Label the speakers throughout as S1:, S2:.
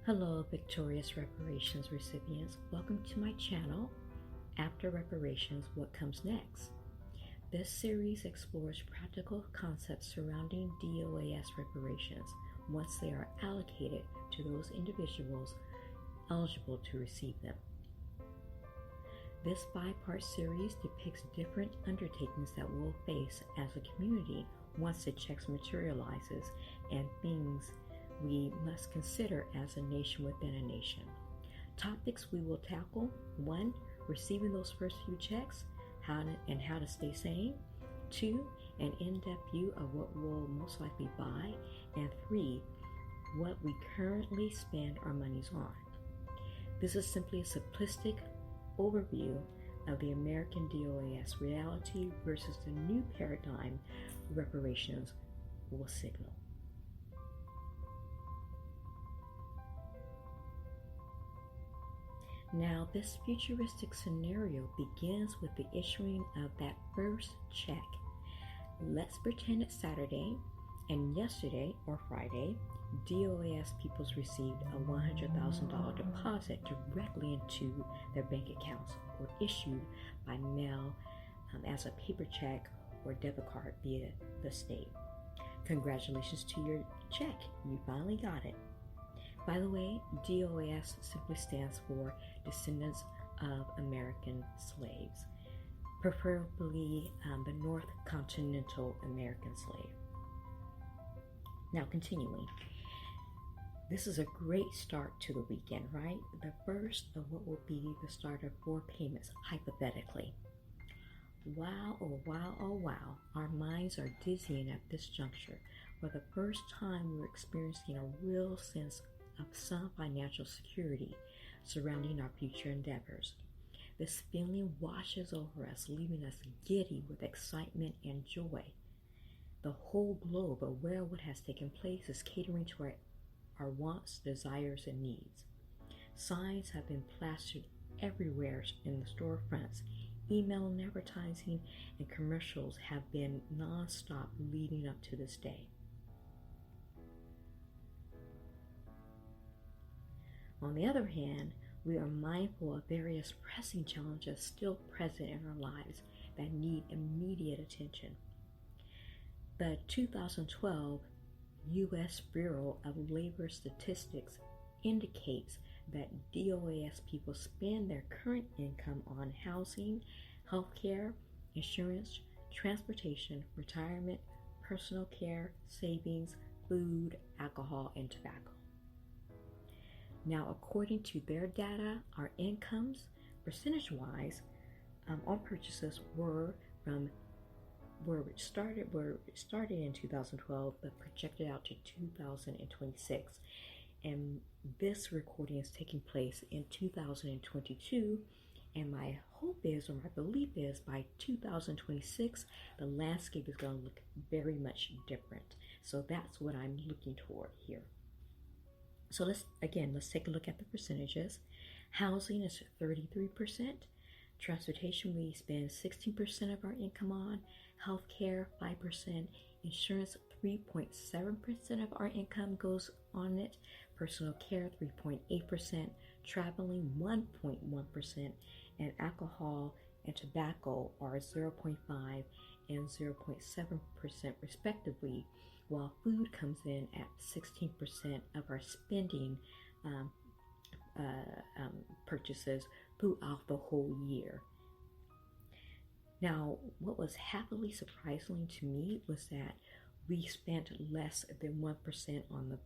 S1: Hello, victorious reparations recipients. Welcome to my channel, After Reparations, What Comes Next? This series explores practical concepts surrounding DOAS reparations once they are allocated to those individuals eligible to receive them. This five-part series depicts different undertakings that we'll face as a community once the checks materializes and things we must consider as a nation within a nation. Topics we will tackle: 1. Receiving those first few checks, how to stay sane. 2. An in-depth view of what we'll most likely buy. And 3. What we currently spend our monies on. This is simply a simplistic overview of the American DOAS reality versus the new paradigm reparations will signal. Now, this futuristic scenario begins with the issuing of that first check. Let's pretend it's Saturday, and yesterday or Friday, DOAS peoples received a $100,000 deposit directly into their bank accounts or issued by mail as a paper check or debit card via the state. Congratulations to your check. You finally got it. By the way, DOAS simply stands for Descendants of American Slaves, preferably the North Continental American slave. Now, continuing. This is a great start to the weekend, right? The first of what will be the start of 4 payments, hypothetically. Wow, oh wow, oh wow. Our minds are dizzying at this juncture. For the first time, we're experiencing a real sense of some financial security surrounding our future endeavors. This feeling washes over us, leaving us giddy with excitement and joy. The whole globe, aware of what has taken place, is catering to our wants, desires, and needs. Signs have been plastered everywhere in the storefronts. Email and advertising and commercials have been non-stop leading up to this day. On the other hand, we are mindful of various pressing challenges still present in our lives that need immediate attention. The 2012 U.S. Bureau of Labor Statistics indicates that DOAS people spend their current income on housing, healthcare, insurance, transportation, retirement, personal care, savings, food, alcohol, and tobacco. Now, according to their data, our incomes, percentage-wise, on purchases were it started in 2012, but projected out to 2026. And this recording is taking place in 2022. And my hope is, or my belief is, by 2026, the landscape is going to look very much different. So that's what I'm looking toward here. So let's take a look at the percentages. Housing is 33%. Transportation, we spend 16% of our income on. Healthcare, 5%. Insurance, 3.7% of our income goes on it. Personal care, 3.8%. Traveling, 1.1%. And alcohol and tobacco are 0.5% and 0.7% respectively, while food comes in at 16% of our spending purchases throughout the whole year. Now, what was happily surprising to me was that we spent less than 1% on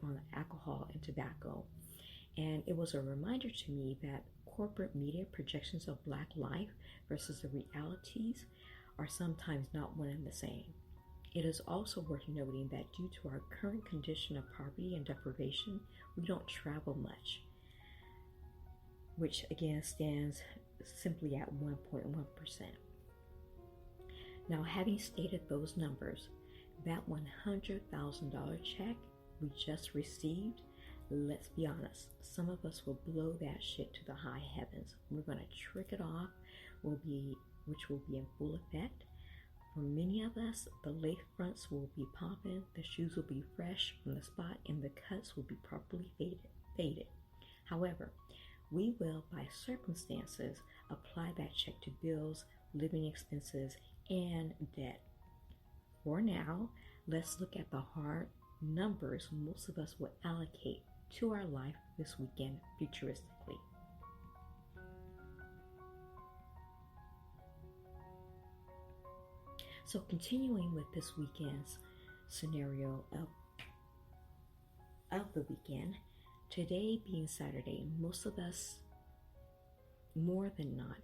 S1: on the alcohol and tobacco. And it was a reminder to me that corporate media projections of Black life versus the realities are sometimes not one and the same. It is also worth noting that due to our current condition of poverty and deprivation, we don't travel much, which again stands simply at 1.1%. Now, having stated those numbers, that $100,000 check we just received, let's be honest, some of us will blow that shit to the high heavens. We're going to trick it off, which will be in full effect For many of us, the lace fronts will be popping, the shoes will be fresh from the spot, and the cuts will be properly faded. However, we will, by circumstances, apply that check to bills, living expenses, and debt. For now, let's look at the hard numbers most of us will allocate to our life this weekend futuristically. So continuing with this weekend's scenario of the weekend, today being Saturday, most of us, more than not,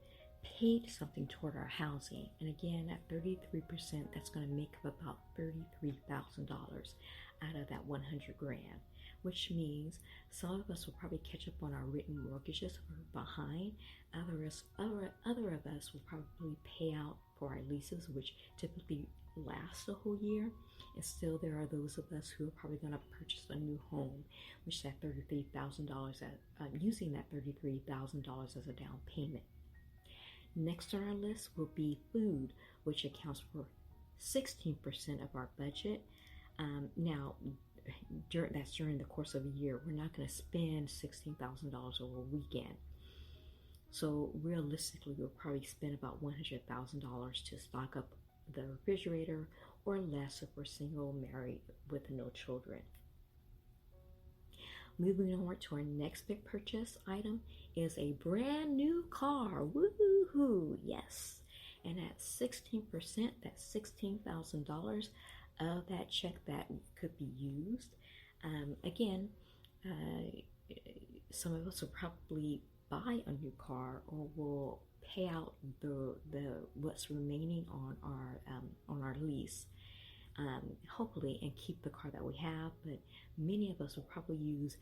S1: paid something toward our housing. And again, at 33%, that's going to make up about $33,000 out of that 100 grand, which means some of us will probably catch up on our written mortgages if we're behind. Other of us will probably pay out for our leases, which typically last the whole year. And still there are those of us who are probably going to purchase a new home, which is that $33,000 using that $33,000 as a down payment. Next on our list will be food, which accounts for 16% of our budget. Now, that's during the course of a year. We're not going to spend $16,000 over a weekend. So realistically, we'll probably spend about $100,000 to stock up the refrigerator, or less if we're single, married, with no children. Moving on to our next big purchase item is a brand new car. Woohoo! Yes. And at 16%, that's $16,000 of that check that could be used. Again, some of us will probably buy a new car, or will pay out the what's remaining on our lease, hopefully, and keep the car that we have. But many of us will probably use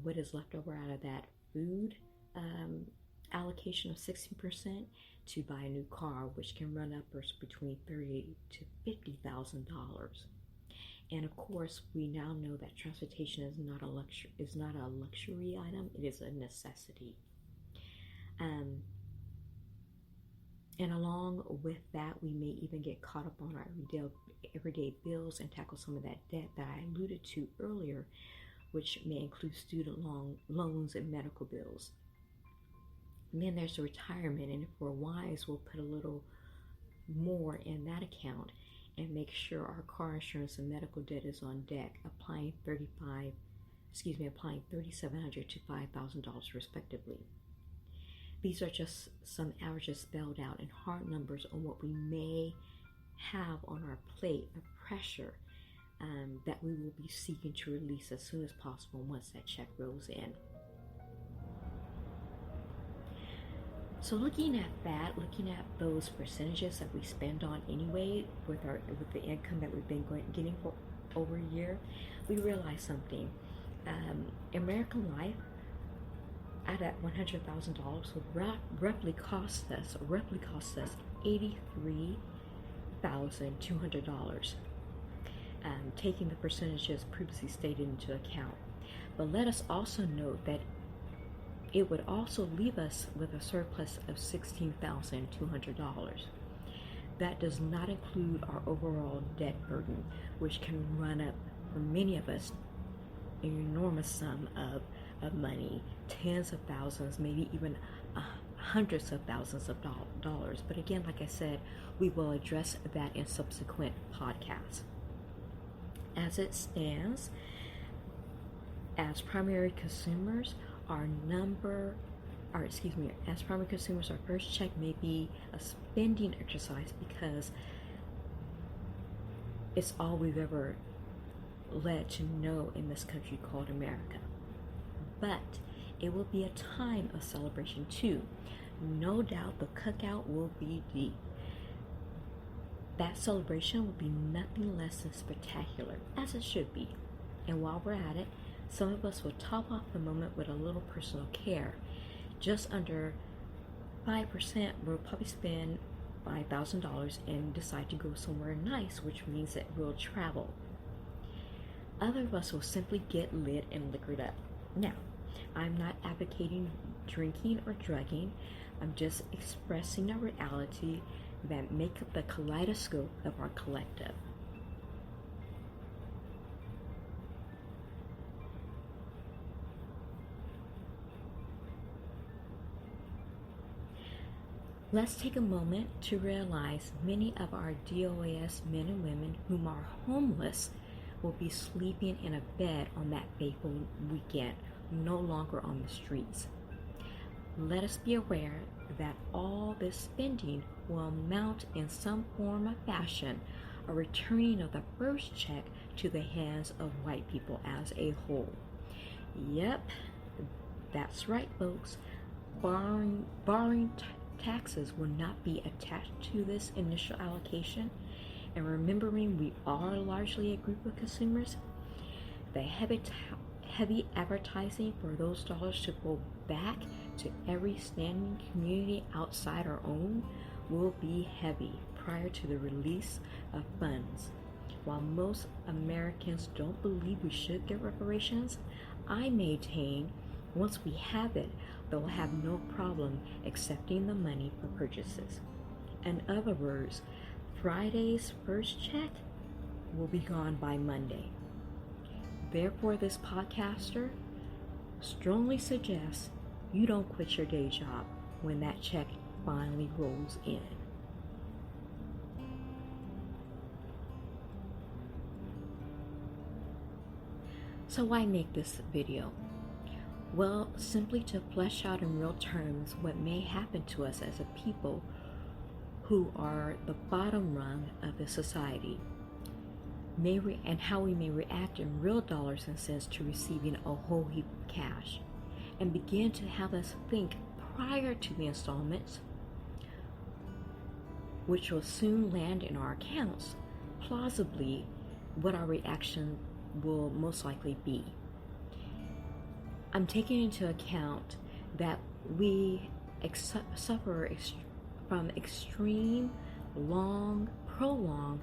S1: what is left over out of that food allocation of 16% to buy a new car, which can run upwards between $30,000 to $50,000. And of course, we now know that transportation is not a luxury item; it is a necessity. And along with that, we may even get caught up on our everyday bills and tackle some of that debt that I alluded to earlier, which may include student loans and medical bills. And then there's retirement, and if we're wise, we'll put a little more in that account and make sure our car insurance and medical debt is on deck, applying $3,700 to $5,000 respectively. These are just some averages spelled out in hard numbers on what we may have on our plate of pressure that we will be seeking to release as soon as possible once that check rolls in. So looking at those percentages that we spend on anyway with the income that we've been getting for over a year, we realize something. American life at that $100,000 will roughly cost us $83,200, taking the percentages previously stated into account. But let us also note that it would also leave us with a surplus of $16,200. That does not include our overall debt burden, which can run up for many of us an enormous sum of money, tens of thousands, maybe even hundreds of thousands of dollars. But again, like I said, we will address that in subsequent podcasts. As it stands, as primary consumers, our first check may be a spending exercise because it's all we've ever led to know in this country called America. But it will be a time of celebration too. No doubt the cookout will be deep. That celebration will be nothing less than spectacular, as it should be. And while we're at it, some of us will top off the moment with a little personal care. Just under 5% will probably spend $5,000 and decide to go somewhere nice, which means that we'll travel. Other of us will simply get lit and liquored up. Now, I'm not advocating drinking or drugging. I'm just expressing a reality that make up the kaleidoscope of our collective. Let's take a moment to realize many of our DOAS men and women whom are homeless will be sleeping in a bed on that fateful weekend, no longer on the streets. Let us be aware that all this spending will amount in some form or fashion a returning of the first check to the hands of white people as a whole. Yep, that's right, folks. Borrowing taxes will not be attached to this initial allocation, and remembering we are largely a group of consumers, the heavy advertising for those dollars to go back to every standing community outside our own will be heavy prior to the release of funds. While most Americans don't believe we should get reparations, I maintain once we have it, they'll have no problem accepting the money for purchases. In other words, Friday's first check will be gone by Monday. Therefore, this podcaster strongly suggests you don't quit your day job when that check finally rolls in. So why make this video? Well, simply to flesh out in real terms what may happen to us as a people who are the bottom rung of the society, and how we may react in real dollars and cents to receiving a whole heap of cash, and begin to have us think prior to the installments, which will soon land in our accounts, plausibly what our reaction will most likely be. I'm taking into account that we suffer from extreme, prolonged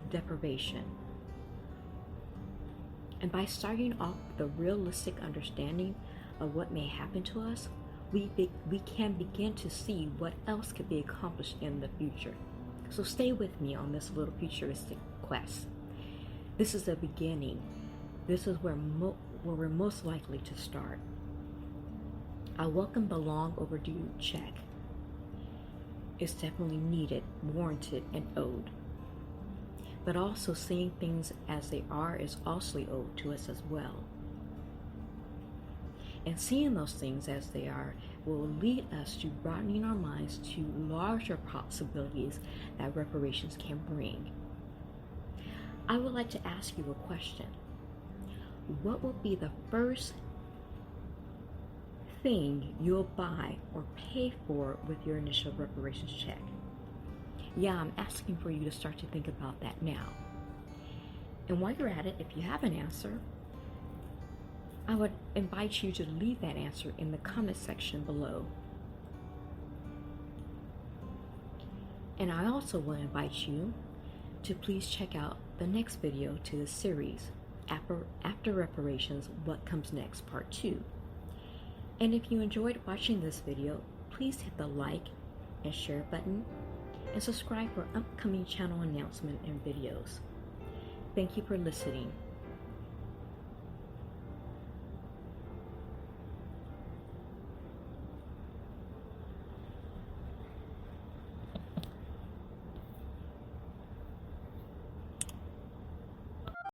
S1: deprivation. And by starting off with a realistic understanding of what may happen to us, we can begin to see what else could be accomplished in the future. So stay with me on this little futuristic quest. This is the beginning. This is where we're most likely to start. I welcome the long overdue check. It's definitely needed, warranted, and owed. But also seeing things as they are is also owed to us as well. And seeing those things as they are will lead us to broadening our minds to larger possibilities that reparations can bring. I would like to ask you a question. What will be the first thing you'll buy or pay for with your initial reparations check? Yeah, I'm asking for you to start to think about that now. And while you're at it, if you have an answer, I would invite you to leave that answer in the comment section below. And I also will invite you to please check out the next video to the series, After Reparations, What Comes Next, Part 2. And if you enjoyed watching this video, please hit the like and share button and subscribe for upcoming channel announcement and videos. Thank you for listening.